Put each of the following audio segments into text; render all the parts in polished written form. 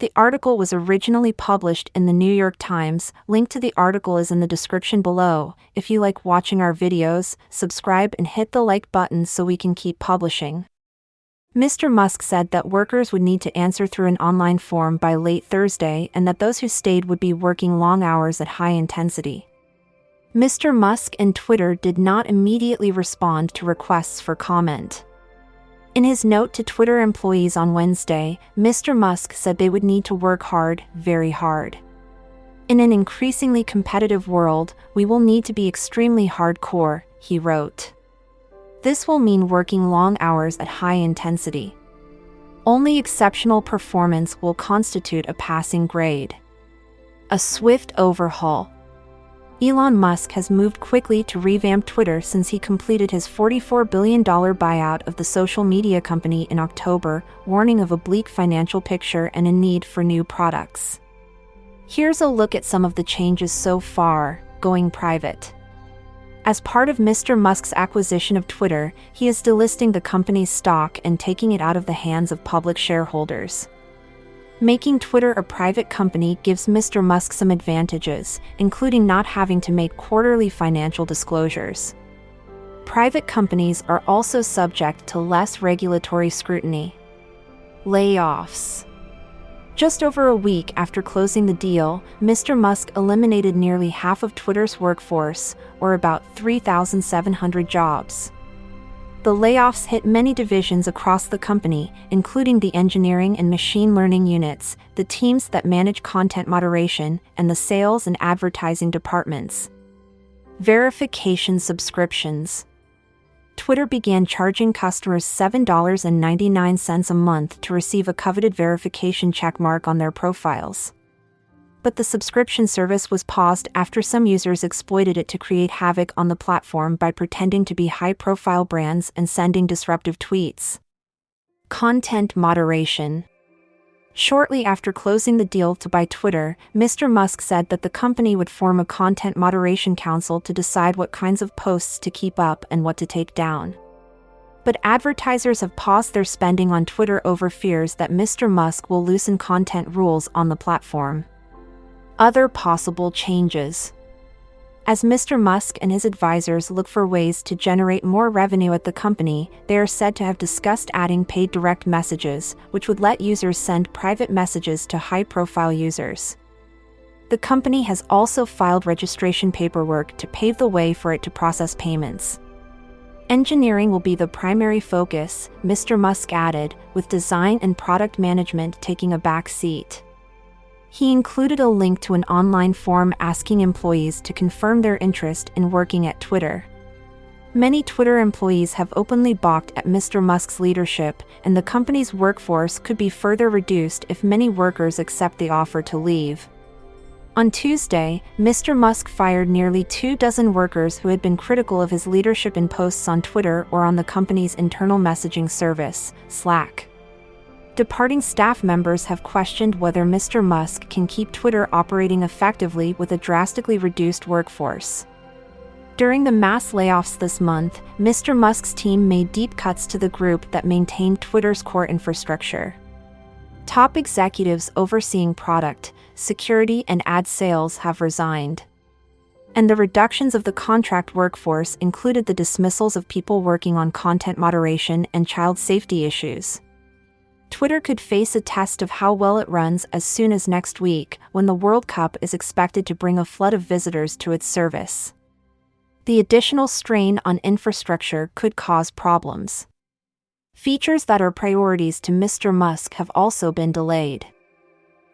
The article was originally published in the New York Times. Link to the article is in the description below. If you like watching our videos, subscribe and hit the like button so we can keep publishing. Mr. Musk said that workers would need to answer through an online form by late Thursday and that those who stayed would be working long hours at high intensity. Mr. Musk and Twitter did not immediately respond to requests for comment. In his note to Twitter employees on Wednesday, Mr. Musk said they would need to work hard, very hard. In an increasingly competitive world, we will need to be extremely hardcore, he wrote. This will mean working long hours at high intensity. Only exceptional performance will constitute a passing grade. A swift overhaul. Elon Musk has moved quickly to revamp Twitter since he completed his $44 billion buyout of the social media company in October, warning of a bleak financial picture and a need for new products. Here's a look at some of the changes so far. Going private. As part of Mr. Musk's acquisition of Twitter, he is delisting the company's stock and taking it out of the hands of public shareholders. Making Twitter a private company gives Mr. Musk some advantages, including not having to make quarterly financial disclosures. Private companies are also subject to less regulatory scrutiny. Layoffs. Just over a week after closing the deal, Mr. Musk eliminated nearly half of Twitter's workforce, or about 3,700 jobs. The layoffs hit many divisions across the company, including the engineering and machine learning units, the teams that manage content moderation, and the sales and advertising departments. Verification subscriptions. Twitter began charging customers $7.99 a month to receive a coveted verification checkmark on their profiles. But the subscription service was paused after some users exploited it to create havoc on the platform by pretending to be high-profile brands and sending disruptive tweets. Content moderation. Shortly after closing the deal to buy Twitter, Mr. Musk said that the company would form a content moderation council to decide what kinds of posts to keep up and what to take down. But advertisers have paused their spending on Twitter over fears that Mr. Musk will loosen content rules on the platform. Other possible changes. As Mr. Musk and his advisors look for ways to generate more revenue at the company, they are said to have discussed adding paid direct messages, which would let users send private messages to high-profile users. The company has also filed registration paperwork to pave the way for it to process payments. Engineering will be the primary focus, Mr. Musk added, with design and product management taking a back seat. He included a link to an online forum asking employees to confirm their interest in working at Twitter. Many Twitter employees have openly balked at Mr. Musk's leadership, and the company's workforce could be further reduced if many workers accept the offer to leave. On Tuesday, Mr. Musk fired nearly 24 workers who had been critical of his leadership in posts on Twitter or on the company's internal messaging service, Slack. Departing staff members have questioned whether Mr. Musk can keep Twitter operating effectively with a drastically reduced workforce. During the mass layoffs this month, Mr. Musk's team made deep cuts to the group that maintained Twitter's core infrastructure. Top executives overseeing product, security, and ad sales have resigned. And the reductions of the contract workforce included the dismissals of people working on content moderation and child safety issues. Twitter could face a test of how well it runs as soon as next week, when the World Cup is expected to bring a flood of visitors to its service. The additional strain on infrastructure could cause problems. Features that are priorities to Mr. Musk have also been delayed.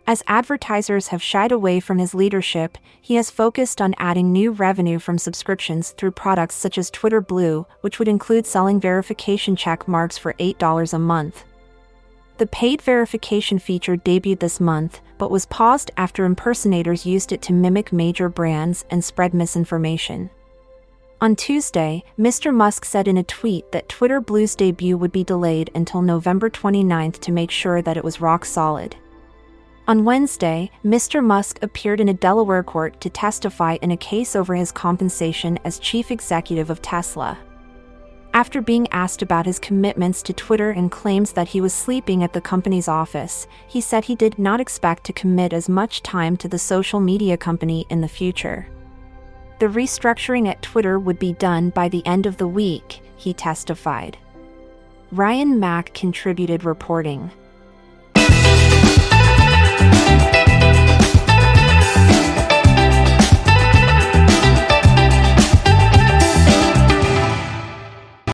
As advertisers have shied away from his leadership, he has focused on adding new revenue from subscriptions through products such as Twitter Blue, which would include selling verification check marks for $8 a month. The paid verification feature debuted this month, but was paused after impersonators used it to mimic major brands and spread misinformation. On Tuesday, Mr. Musk said in a tweet that Twitter Blue's debut would be delayed until November 29th to make sure that it was rock solid. On Wednesday, Mr. Musk appeared in a Delaware court to testify in a case over his compensation as chief executive of Tesla. After being asked about his commitments to Twitter and claims that he was sleeping at the company's office, he said he did not expect to commit as much time to the social media company in the future. The restructuring at Twitter would be done by the end of the week, he testified. Ryan Mack contributed reporting.